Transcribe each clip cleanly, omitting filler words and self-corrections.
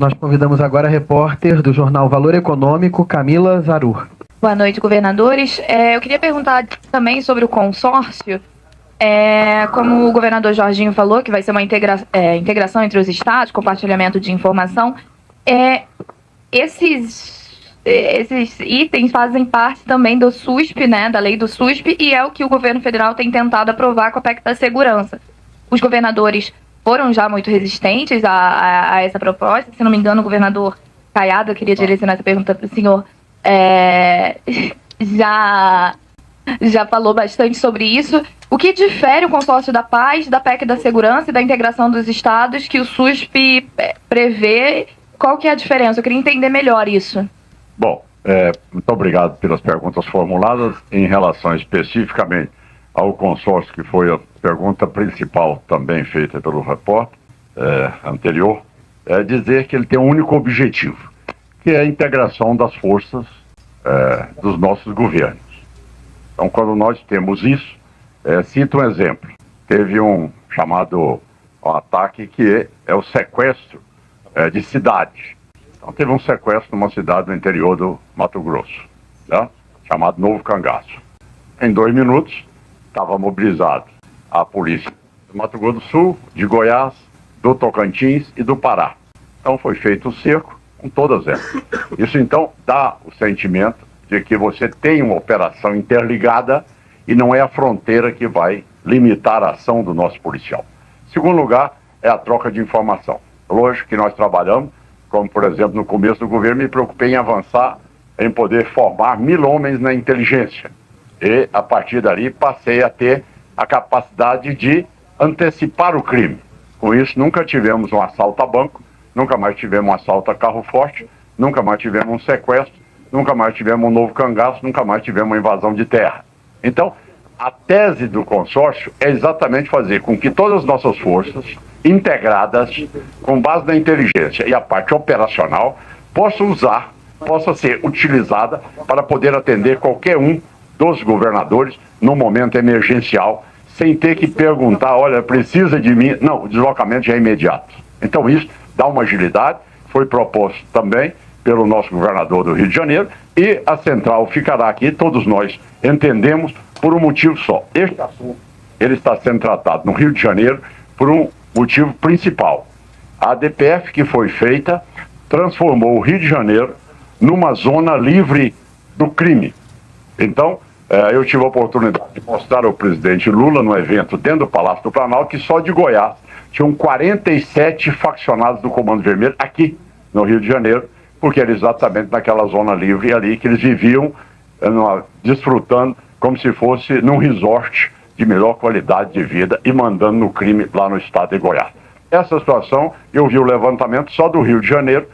Nós convidamos agora a repórter do jornal Valor Econômico, Camila Zarur. Boa noite, governadores. Eu queria perguntar também sobre o consórcio. Como o governador Jorginho falou, que vai ser uma integração entre os estados, compartilhamento de informação. Esses itens fazem parte também do SUSP, né, da lei do SUSP, e é o que o governo federal tem tentado aprovar com a PEC da segurança. Os governadores foram já muito resistentes a essa proposta. Se não me engano, o governador Caiado, eu queria direcionar essa pergunta para o senhor, já falou bastante sobre isso. O que difere o consórcio da paz, da PEC da segurança e da integração dos estados que o SUSP prevê? Qual que é a diferença? Eu queria entender melhor isso. Bom, muito obrigado pelas perguntas formuladas. Em relação especificamente ao consórcio, que foi a pergunta principal também feita pelo repórter anterior, dizer que ele tem um único objetivo, que é a integração das forças dos nossos governos. Então, quando nós temos isso, cito um exemplo. Teve um chamado ataque que é o sequestro de cidade. Então, teve um sequestro numa cidade do interior do Mato Grosso, né, chamado Novo Cangaço. Em 2 minutos, estava mobilizado a polícia do Mato Grosso do Sul, de Goiás, do Tocantins e do Pará. Então, foi feito o cerco com todas elas. Isso, então, dá o sentimento de que você tem uma operação interligada e não é a fronteira que vai limitar a ação do nosso policial. Segundo lugar, é a troca de informação. Lógico que nós trabalhamos, como, por exemplo, no começo do governo, me preocupei em avançar, em poder formar 1000 homens na inteligência. E, a partir dali, passei a ter a capacidade de antecipar o crime. Com isso, nunca tivemos um assalto a banco, nunca mais tivemos um assalto a carro forte, nunca mais tivemos um sequestro, nunca mais tivemos um novo cangaço, nunca mais tivemos uma invasão de terra. Então, a tese do consórcio é exatamente fazer com que todas as nossas forças integradas, com base na inteligência e a parte operacional, possa ser utilizada para poder atender qualquer um dos governadores no momento emergencial, sem ter que perguntar, olha, precisa de mim? Não, o deslocamento já é imediato. Então isso dá uma agilidade, foi proposto também pelo nosso governador do Rio de Janeiro, e a central ficará aqui, todos nós entendemos, por um motivo só. Este assunto, ele está sendo tratado no Rio de Janeiro por um motivo principal. A ADPF que foi feita transformou o Rio de Janeiro numa zona livre do crime. Então, eu tive a oportunidade de mostrar ao presidente Lula no evento dentro do Palácio do Planalto que só de Goiás tinham 47 faccionados do Comando Vermelho aqui no Rio de Janeiro, porque era exatamente naquela zona livre ali que eles viviam desfrutando como se fosse num resort de melhor qualidade de vida e mandando no crime lá no estado de Goiás. Essa situação, eu vi o levantamento só do Rio de Janeiro,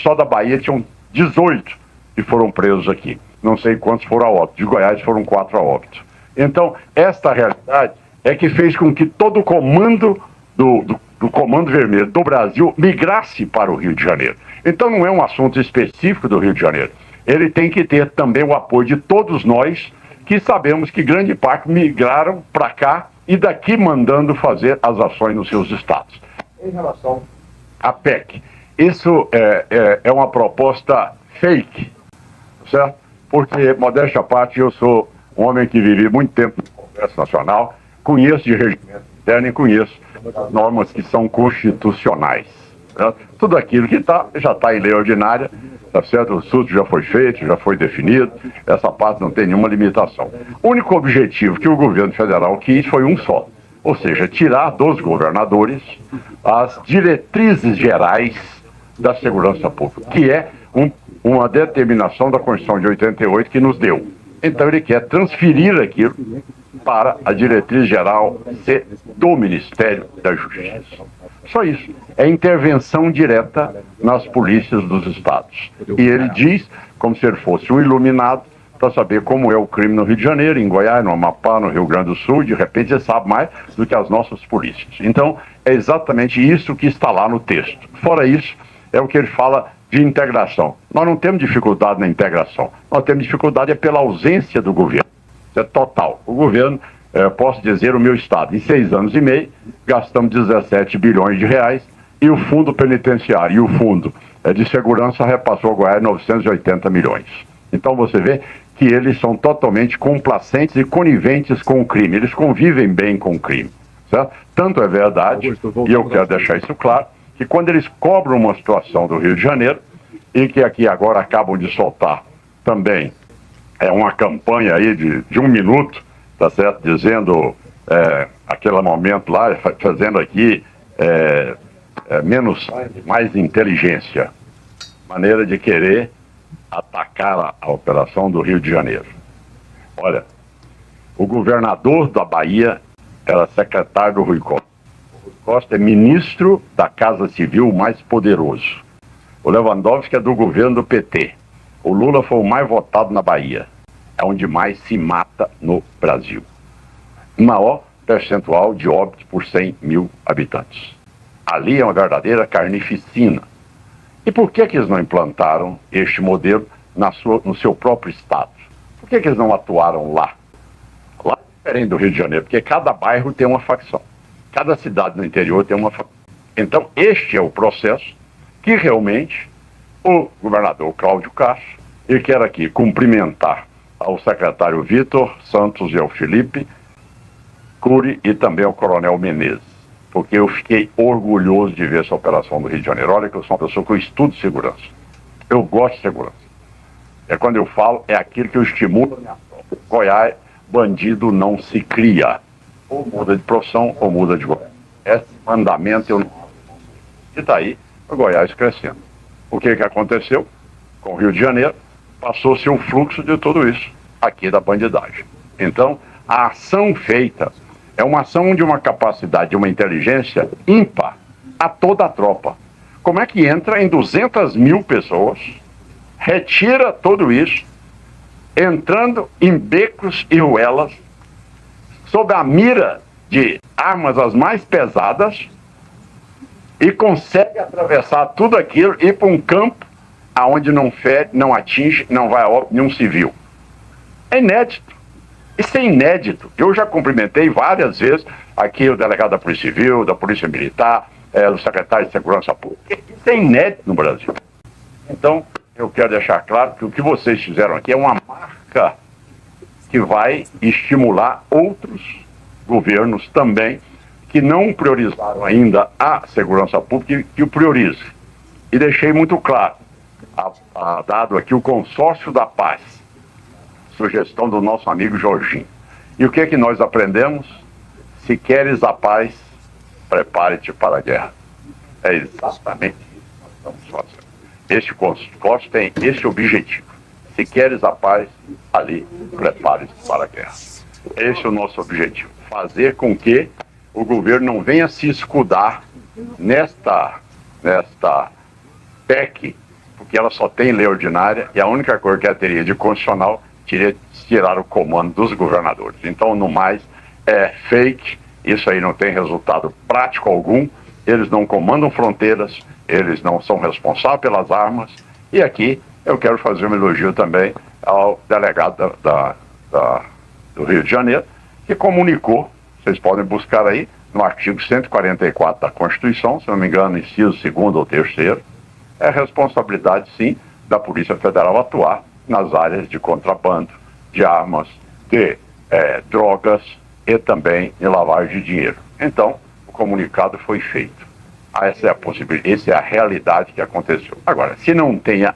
só da Bahia tinham 18 que foram presos aqui. Não sei quantos foram a óbito. De Goiás foram 4 a óbito. Então, esta realidade é que fez com que todo o comando do Comando Vermelho do Brasil migrasse para o Rio de Janeiro. Então, não é um assunto específico do Rio de Janeiro. Ele tem que ter também o apoio de todos nós, que sabemos que grande parte migraram para cá e daqui mandando fazer as ações nos seus estados. Em relação à PEC, isso é uma proposta fake, certo? Porque, modéstia à parte, eu sou um homem que vivi muito tempo no Congresso Nacional, conheço de regimento interno e conheço as normas que são constitucionais. Certo? Tudo aquilo que já está em lei ordinária, tá certo? O SUS já foi feito, já foi definido, essa parte não tem nenhuma limitação. O único objetivo que o governo federal quis foi um só, ou seja, tirar dos governadores as diretrizes gerais da segurança pública, que é uma determinação da Constituição de 88 que nos deu. Então ele quer transferir aquilo para a diretriz geral do Ministério da Justiça. Só isso. É intervenção direta nas polícias dos estados. E ele diz, como se ele fosse um iluminado, para saber como é o crime no Rio de Janeiro, em Goiás, no Amapá, no Rio Grande do Sul, de repente ele sabe mais do que as nossas polícias. Então, é exatamente isso que está lá no texto. Fora isso, é o que ele fala de integração. Nós não temos dificuldade na integração. Nós temos dificuldade pela ausência do governo. Isso é total. O governo, posso dizer, o meu estado, em 6 anos e meio, gastamos 17 bilhões de reais e o fundo penitenciário e o fundo de segurança repassou a Goiás 980 milhões. Então você vê que eles são totalmente complacentes e coniventes com o crime. Eles convivem bem com o crime. Certo? Tanto é verdade, e eu quero deixar isso claro, que quando eles cobram uma situação do Rio de Janeiro, e que aqui agora acabam de soltar também uma campanha aí de 1 minuto, tá certo? Dizendo aquele momento lá, fazendo aqui mais inteligência, maneira de querer atacar a operação do Rio de Janeiro. Olha, o governador da Bahia era secretário do Rui Costa. O Rui Costa é ministro da Casa Civil mais poderoso. O Lewandowski é do governo do PT. O Lula foi o mais votado na Bahia. É onde mais se mata no Brasil. Maior percentual de óbitos por 100 mil habitantes. Ali é uma verdadeira carnificina. E por que eles não implantaram este modelo no seu próprio estado? Por que eles não atuaram lá? Lá é diferente do Rio de Janeiro, porque cada bairro tem uma facção. Cada cidade no interior tem uma facção. Então, este é o processo que realmente o governador Cláudio Castro, e quero aqui cumprimentar ao secretário Vitor Santos e ao Felipe Cury e também ao coronel Menezes, porque eu fiquei orgulhoso de ver essa operação do Rio de Janeiro. Olha que eu sou uma pessoa que eu estudo segurança. Eu gosto de segurança. Quando eu falo, é aquilo que eu estimulo. Goiás, bandido não se cria. Ou muda de profissão, ou muda de governo. Esse mandamento eu não... E está aí o Goiás crescendo. O que aconteceu com o Rio de Janeiro? Passou-se um fluxo de tudo isso aqui da bandidagem. Então, a ação feita é uma ação de uma capacidade, de uma inteligência ímpar a toda a tropa. Como é que entra em 200 mil pessoas, retira tudo isso, entrando em becos e ruelas, sob a mira de armas as mais pesadas, e consegue atravessar tudo aquilo e ir para um campo aonde não fere, não atinge, não vai a óbito nenhum civil. É inédito. Isso é inédito. Eu já cumprimentei várias vezes aqui o delegado da Polícia Civil, da Polícia Militar, o secretário de Segurança Pública. Isso é inédito no Brasil. Então, eu quero deixar claro que o que vocês fizeram aqui é uma marca que vai estimular outros governos também que não priorizaram ainda a segurança pública, que o priorize. E deixei muito claro, dado aqui o Consórcio da Paz, sugestão do nosso amigo Jorginho. E o que é que nós aprendemos? Se queres a paz, prepare-te para a guerra. É exatamente isso que nós estamos fazendo. Este consórcio tem esse objetivo. Se queres a paz, ali, prepare-te para a guerra. Esse é o nosso objetivo. Fazer com que o governo não venha se escudar nesta PEC, porque ela só tem lei ordinária e a única coisa que ela teria de constitucional tirar o comando dos governadores. Então, no mais, é fake, isso aí não tem resultado prático algum, eles não comandam fronteiras, eles não são responsáveis pelas armas, e aqui eu quero fazer um elogio também ao delegado do Rio de Janeiro, que comunicou, vocês podem buscar aí, no artigo 144 da Constituição, se não me engano, inciso 2º ou 3º, é responsabilidade, sim, da Polícia Federal atuar nas áreas de contrabando, de armas, de drogas e também de lavagem de dinheiro. Então, o comunicado foi feito. Essa é a possibilidade, essa é a realidade que aconteceu. Agora, se não tenha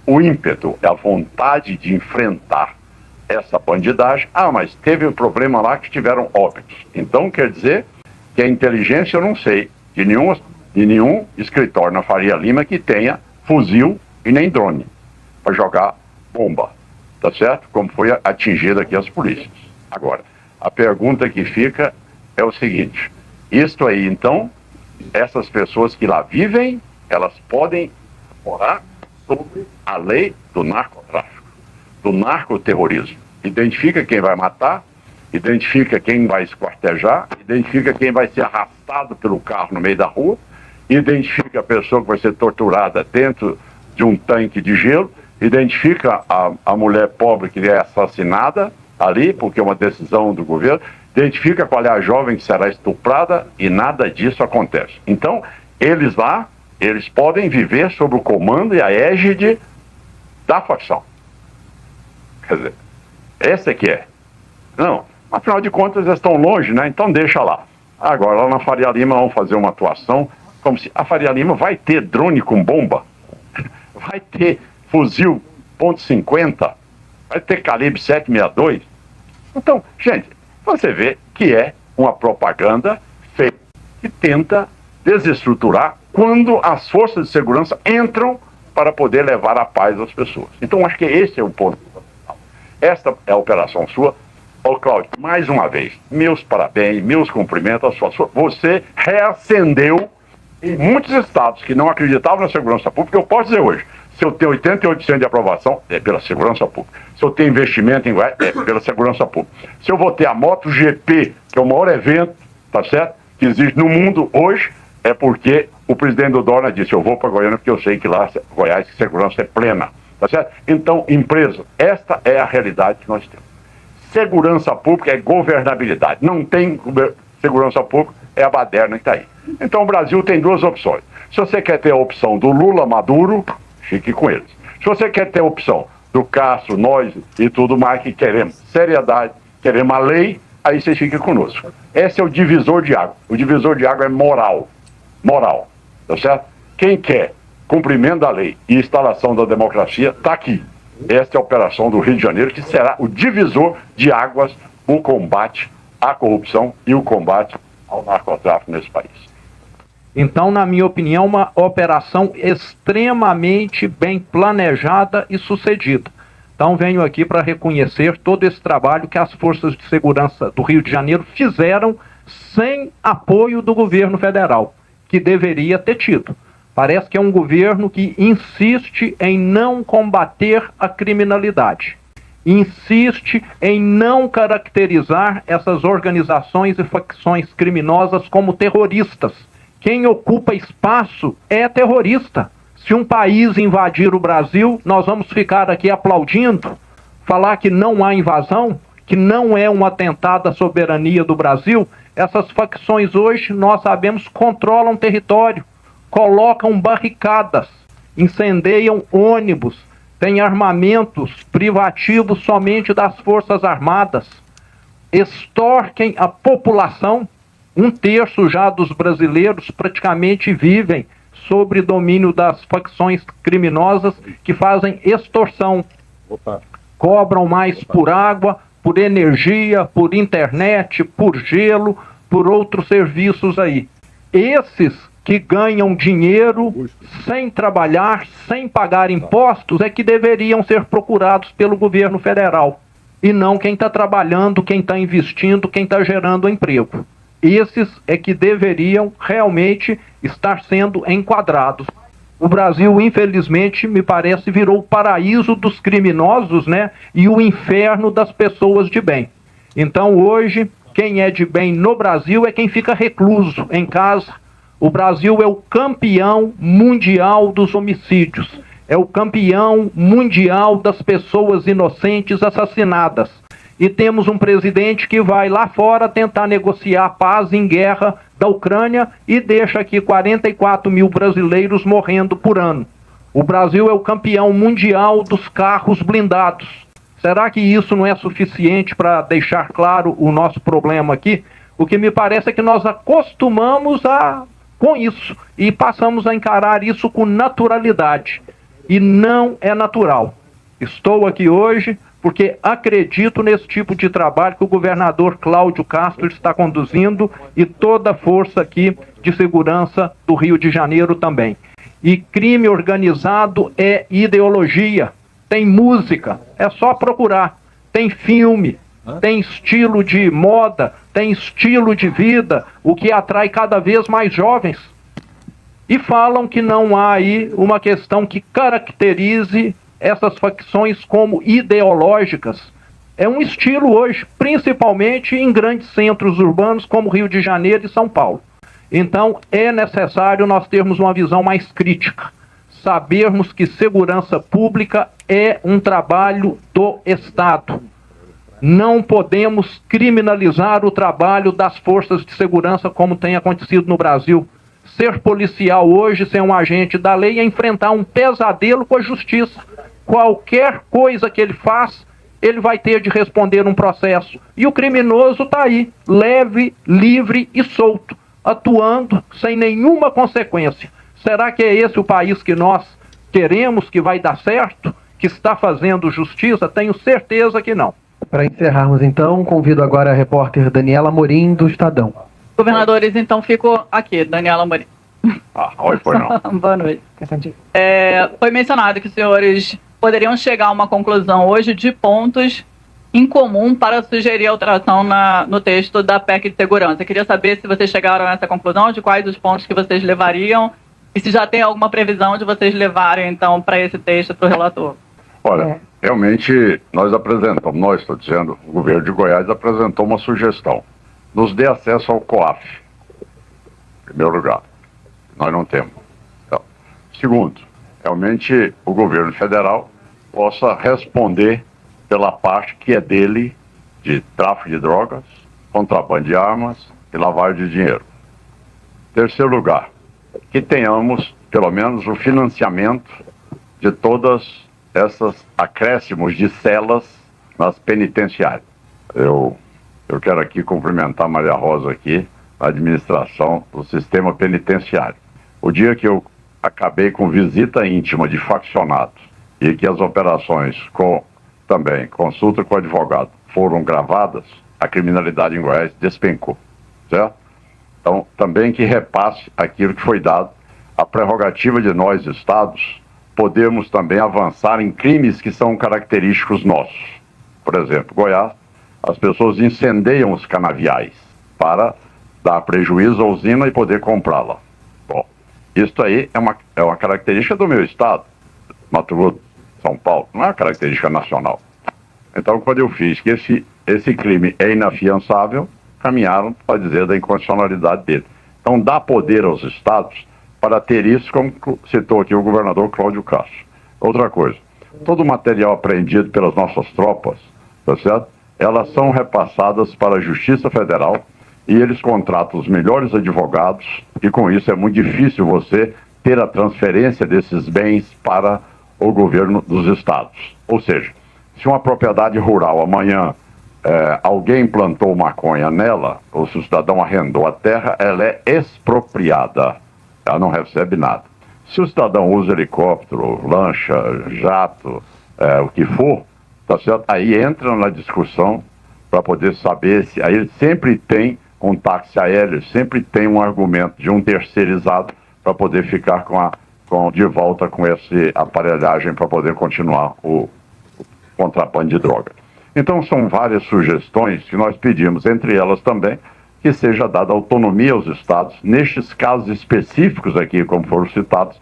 o ímpeto, a vontade de enfrentar essa bandidagem, mas teve um problema lá que tiveram óbitos. Então, quer dizer que a inteligência, eu não sei, de nenhum escritório na Faria Lima que tenha fuzil e nem drone para jogar bomba, tá certo? Como foi atingido aqui as polícias. Agora, a pergunta que fica é o seguinte, isto aí, então, essas pessoas que lá vivem, elas podem morar sobre a lei do narcotráfico, do narcoterrorismo. Identifica quem vai matar, identifica quem vai esquartejar, identifica quem vai ser arrastado pelo carro no meio da rua, identifica a pessoa que vai ser torturada dentro de um tanque de gelo, identifica a mulher pobre que é assassinada ali, porque é uma decisão do governo, identifica qual é a jovem que será estuprada e nada disso acontece. Então, eles lá, eles podem viver sob o comando e a égide da facção. Quer dizer, essa é que é. Não, afinal de contas eles estão longe, né? Então deixa lá. Agora, lá na Faria Lima, vamos fazer uma atuação como se a Faria Lima vai ter drone com bomba, vai ter fuzil .50, vai ter calibre 762. Então, gente, você vê que é uma propaganda feita que tenta desestruturar quando as forças de segurança entram para poder levar a paz às pessoas. Então, acho que esse é o ponto. Esta é a operação sua. Ô, Cláudio, mais uma vez, meus parabéns, meus cumprimentos. Você reacendeu em muitos estados que não acreditavam na segurança pública. Eu posso dizer hoje, se eu tenho 88% de aprovação, é pela segurança pública. Se eu tenho investimento em Goiás, é pela segurança pública. Se eu vou ter a MotoGP, que é o maior evento, tá certo, que existe no mundo hoje, é porque o presidente do Dorna disse, eu vou para Goiânia porque eu sei que lá, Goiás, segurança é plena, tá certo? Então, empresa, esta é a realidade que nós temos. Segurança pública é governabilidade. Não tem segurança pública, é a baderna que está aí. Então o Brasil tem duas opções. Se você quer ter a opção do Lula Maduro, fique com eles. Se você quer ter a opção do Castro, nós e tudo mais, que queremos seriedade, queremos a lei, aí vocês fiquem conosco. Esse é o divisor de água. O divisor de água é moral. Moral. Tá certo? Quem quer cumprimento da lei e instalação da democracia, está aqui. Esta é a operação do Rio de Janeiro, que será o divisor de águas no combate à corrupção e o combate ao narcotráfico nesse país. Então, na minha opinião, uma operação extremamente bem planejada e sucedida. Então, venho aqui para reconhecer todo esse trabalho que as forças de segurança do Rio de Janeiro fizeram sem apoio do governo federal, que deveria ter tido. Parece que é um governo que insiste em não combater a criminalidade, insiste em não caracterizar essas organizações e facções criminosas como terroristas. Quem ocupa espaço é terrorista. Se um país invadir o Brasil, nós vamos ficar aqui aplaudindo, falar que não há invasão, que não é um atentado à soberania do Brasil. Essas facções hoje, nós sabemos, controlam território, colocam barricadas, incendeiam ônibus, têm armamentos privativos somente das Forças Armadas, extorquem a população. 1/3 já dos brasileiros praticamente vivem sob domínio das facções criminosas que fazem extorsão. Cobram mais por água, por energia, por internet, por gelo, por outros serviços aí. Esses que ganham dinheiro sem trabalhar, sem pagar impostos, é que deveriam ser procurados pelo governo federal. E não quem está trabalhando, quem está investindo, quem está gerando emprego. Esses é que deveriam realmente estar sendo enquadrados. O Brasil, infelizmente, me parece, virou o paraíso dos criminosos, né? E o inferno das pessoas de bem. Então, hoje, quem é de bem no Brasil é quem fica recluso em casa. O Brasil é o campeão mundial dos homicídios. É o campeão mundial das pessoas inocentes assassinadas. E temos um presidente que vai lá fora tentar negociar a paz em guerra da Ucrânia e deixa aqui 44 mil brasileiros morrendo por ano. O Brasil é o campeão mundial dos carros blindados. Será que isso não é suficiente para deixar claro o nosso problema aqui? O que me parece é que nós acostumamos com isso e passamos a encarar isso com naturalidade. E não é natural. Estou aqui hoje porque acredito nesse tipo de trabalho que o governador Cláudio Castro está conduzindo e toda a força aqui de segurança do Rio de Janeiro também. E crime organizado é ideologia, tem música, é só procurar, tem filme, tem estilo de moda, tem estilo de vida, o que atrai cada vez mais jovens. E falam que não há aí uma questão que caracterize essas facções como ideológicas. É um estilo hoje, principalmente em grandes centros urbanos como Rio de Janeiro e São Paulo. Então é necessário nós termos uma visão mais crítica, sabermos que segurança pública é um trabalho do Estado. Não podemos criminalizar o trabalho das forças de segurança como tem acontecido no Brasil. Ser policial hoje, ser um agente da lei, é enfrentar um pesadelo com a justiça. Qualquer coisa que ele faz, ele vai ter de responder um processo. E o criminoso está aí, leve, livre e solto, atuando sem nenhuma consequência. Será que é esse o país que nós queremos, que vai dar certo, que está fazendo justiça? Tenho certeza que não. Para encerrarmos, então, convido agora a repórter Daniela Morim, do Estadão. Governadores, então fico aqui, Daniela Morim. Oi, foi não. Boa noite. Foi mencionado que os senhores poderiam chegar a uma conclusão hoje de pontos em comum para sugerir alteração no texto da PEC de segurança. Eu queria saber se vocês chegaram a essa conclusão, de quais os pontos que vocês levariam e se já tem alguma previsão de vocês levarem, então, para esse texto para o relator. Olha, realmente estou dizendo, o governo de Goiás apresentou uma sugestão. Nos dê acesso ao COAF, em primeiro lugar. Nós não temos. Então, segundo, realmente o governo federal possa responder pela parte que é dele de tráfico de drogas, contrabando de armas e lavagem de dinheiro. Terceiro lugar, que tenhamos pelo menos o financiamento de todas essas acréscimos de celas nas penitenciárias. Eu quero aqui cumprimentar a Maria Rosa aqui, a administração do sistema penitenciário. O dia que eu acabei com visita íntima de faccionados e que as operações também consulta com o advogado foram gravadas, a criminalidade em Goiás despencou, certo? Então, também que repasse aquilo que foi dado, a prerrogativa de nós, estados, podemos também avançar em crimes que são característicos nossos. Por exemplo, Goiás, as pessoas incendeiam os canaviais para dar prejuízo à usina e poder comprá-la. Bom, isso aí é uma característica do meu estado, Mato Grosso, São Paulo, não é uma característica nacional. Então, quando eu fiz que esse crime é inafiançável, caminharam para dizer da inconstitucionalidade dele. Então, dá poder aos estados para ter isso, como citou aqui o governador Cláudio Castro. Outra coisa, todo o material apreendido pelas nossas tropas, tá certo? Elas são repassadas para a Justiça Federal e eles contratam os melhores advogados e com isso é muito difícil você ter a transferência desses bens para o governo dos estados. Ou seja, se uma propriedade rural amanhã alguém plantou maconha nela, ou se o cidadão arrendou a terra, ela é expropriada. Ela não recebe nada. Se o cidadão usa helicóptero, lancha, jato, o que for, tá certo? Aí entra na discussão para poder saber se... Aí ele sempre tem um táxi aéreo, sempre tem um argumento de um terceirizado para poder ficar de volta com essa aparelhagem para poder continuar o contrabando de droga. Então são várias sugestões que nós pedimos, entre elas também, que seja dada autonomia aos estados, nestes casos específicos aqui, como foram citados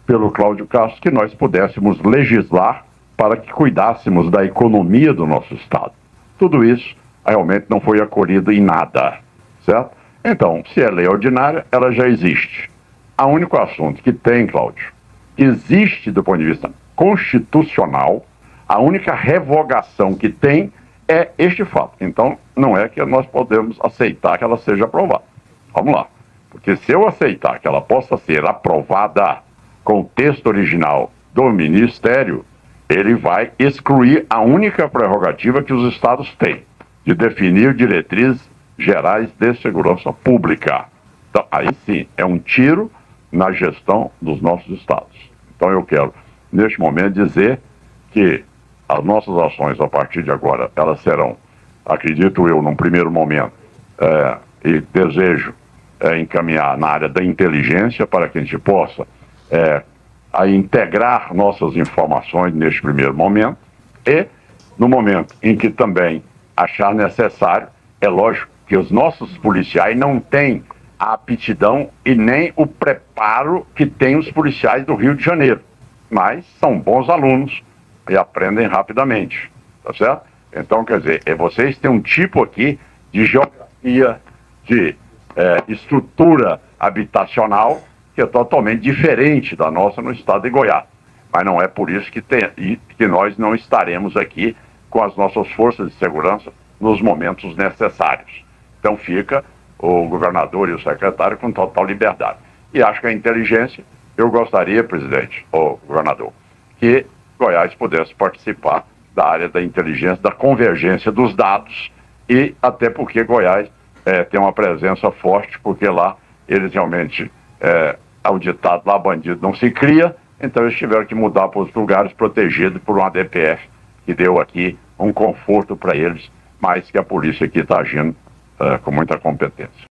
pelo Cláudio Castro, que nós pudéssemos legislar para que cuidássemos da economia do nosso estado. Tudo isso realmente não foi acolhido em nada, certo? Então, se é lei ordinária, ela já existe. O único assunto que tem, Cláudio, que existe do ponto de vista constitucional, a única revogação que tem é este fato. Então, não é que nós podemos aceitar que ela seja aprovada. Vamos lá. Porque se eu aceitar que ela possa ser aprovada com o texto original do Ministério, ele vai excluir a única prerrogativa que os estados têm, de definir diretrizes gerais de segurança pública. Então, aí sim, é um tiro na gestão dos nossos estados. Então, eu quero, neste momento, dizer que as nossas ações, a partir de agora, elas serão, acredito eu, num primeiro momento, e desejo encaminhar na área da inteligência para que a gente possa a integrar nossas informações neste primeiro momento e, no momento em que também achar necessário, é lógico que os nossos policiais não têm a aptidão e nem o preparo que têm os policiais do Rio de Janeiro, mas são bons alunos e aprendem rapidamente, tá certo? Então, quer dizer, vocês têm um tipo aqui de geografia, de estrutura habitacional que é totalmente diferente da nossa no estado de Goiás. Mas não é por isso que nós não estaremos aqui com as nossas forças de segurança nos momentos necessários. Então fica o governador e o secretário com total liberdade. E acho que a inteligência, eu gostaria, presidente, ou governador, que Goiás pudesse participar da área da inteligência, da convergência dos dados, e até porque Goiás tem uma presença forte, porque lá eles realmente, ao ditado lá, bandido não se cria, então eles tiveram que mudar para os lugares protegidos por uma DPF, que deu aqui um conforto para eles, mas que a polícia aqui está agindo com muita competência.